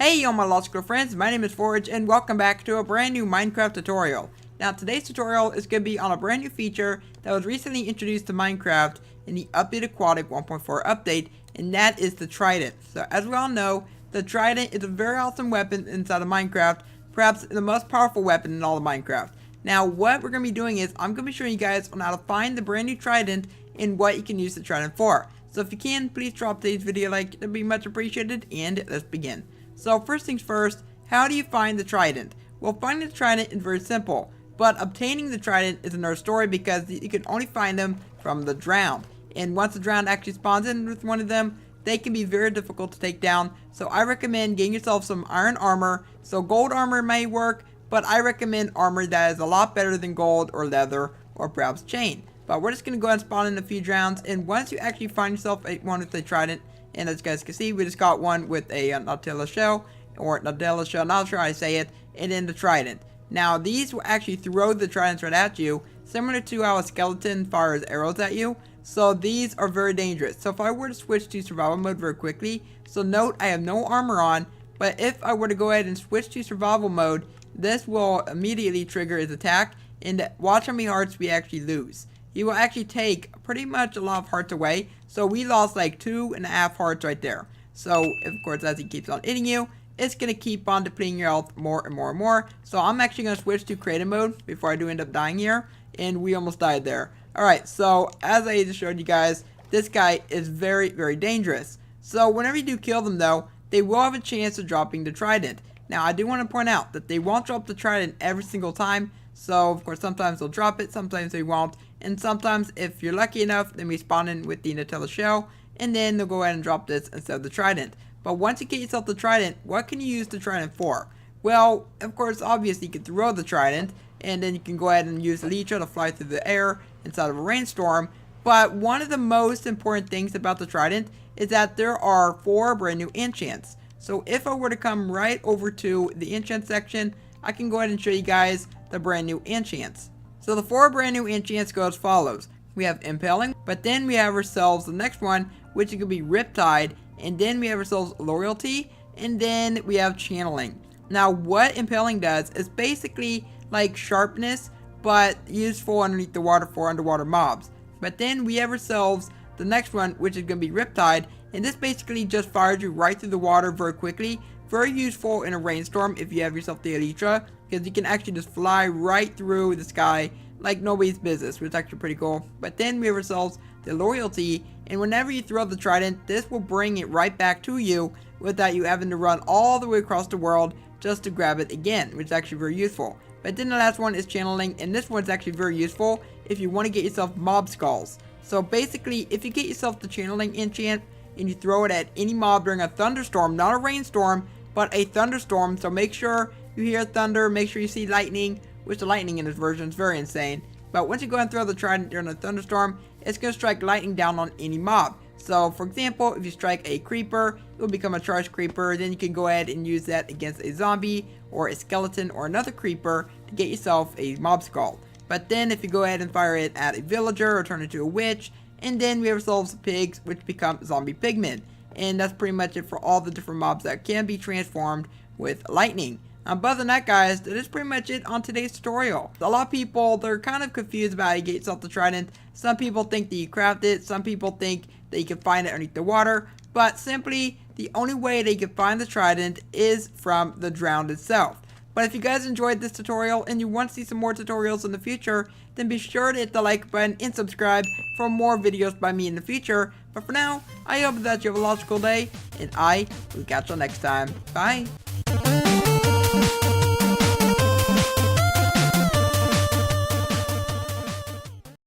Hey all my logical friends, my name is Forge and welcome back to a brand new Minecraft tutorial. Now today's tutorial is going to be on a brand new feature that was recently introduced to Minecraft in the updated Aquatic 1.4 update, and that is the Trident. So as we all know, the Trident is a very awesome weapon inside of Minecraft, perhaps the most powerful weapon in all of Minecraft. Now what we're going to be doing is I'm going to be showing you guys on how to find the brand new Trident and what you can use the Trident for. So if you can, please drop today's video a like, that'd be much appreciated, and let's begin. So first things first, how do you find the Trident? Well, finding the Trident is very simple, but obtaining the Trident is another story because you can only find them from the drowned. And once the drowned actually spawns in with one of them, they can be very difficult to take down. So I recommend getting yourself some iron armor. So gold armor may work, but I recommend armor that is a lot better than gold or leather or perhaps chain. But we're just going to go ahead and spawn in a few drowns, and once you actually find yourself one with a Trident, and as you guys can see, we just got one with a Nutella shell, or Nutella shell, not sure how I say it, and then the Trident. Now, these will actually throw the Tridents right at you, similar to how a skeleton fires arrows at you. So these are very dangerous. So if I were to switch to survival mode very quickly, so note I have no armor on, but if I were to go ahead and switch to survival mode, this will immediately trigger his attack, and watch how many hearts we actually lose. He will actually take pretty much a lot of hearts away, so we lost like 2.5 hearts right there. So of course, as he keeps on hitting you, it's going to keep on depleting your health more and more and more. So I'm actually going to switch to creative mode before I do end up dying here, and we almost died there. Alright, so as I just showed you guys, this guy is very, very dangerous. So whenever you do kill them though, they will have a chance of dropping the Trident. Now I do want to point out that they won't drop the Trident every single time. So of course sometimes they'll drop it, sometimes they won't. And sometimes if you're lucky enough, they may spawn in with the Nutella shell, and then they'll go ahead and drop this instead of the Trident. But once you get yourself the Trident, what can you use the Trident for? Well, of course, obviously you can throw the Trident, and then you can go ahead and use Elytra to fly through the air inside of a rainstorm. But one of the most important things about the Trident is that there are 4 brand new enchants. So if I were to come right over to the enchant section, I can go ahead and show you guys the brand new enchants. So the 4 brand new enchants go as follows. We have Impaling, but then we have ourselves the next one, which could be Riptide, and then we have ourselves Loyalty, and then we have Channeling. Now what Impaling does is basically like Sharpness, but useful underneath the water for underwater mobs. But then we have ourselves the next one, which is going to be Riptide, and this basically just fires you right through the water very quickly. Very useful in a rainstorm if you have yourself the Elytra, because you can actually just fly right through the sky like nobody's business, which is actually pretty cool. But then we have ourselves the Loyalty, and whenever you throw the Trident, this will bring it right back to you without you having to run all the way across the world just to grab it again, which is actually very useful. But then the last one is Channeling, and this one's actually very useful if you want to get yourself mob skulls. So basically, if you get yourself the Channeling enchant and you throw it at any mob during a thunderstorm, not a rainstorm, but a thunderstorm, so make sure you hear thunder, make sure you see lightning, which the lightning in this version is very insane. But once you go and throw the Trident during a thunderstorm, it's going to strike lightning down on any mob. So for example, if you strike a creeper, it will become a charged creeper. Then you can go ahead and use that against a zombie or a skeleton or another creeper to get yourself a mob skull. But then if you go ahead and fire it at a villager or turn it into a witch, and then we have ourselves pigs, which become zombie pigmen. And that's pretty much it for all the different mobs that can be transformed with lightning. But other than that, guys, that is pretty much it on today's tutorial. A lot of people, they're kind of confused about how you get yourself the Trident. Some people think that you craft it. Some people think that you can find it underneath the water. But simply, the only way that you can find the Trident is from the drowned itself. But if you guys enjoyed this tutorial and you want to see some more tutorials in the future, then be sure to hit the like button and subscribe for more videos by me in the future. But for now, I hope that you have a logical day, and I will catch you next time. Bye!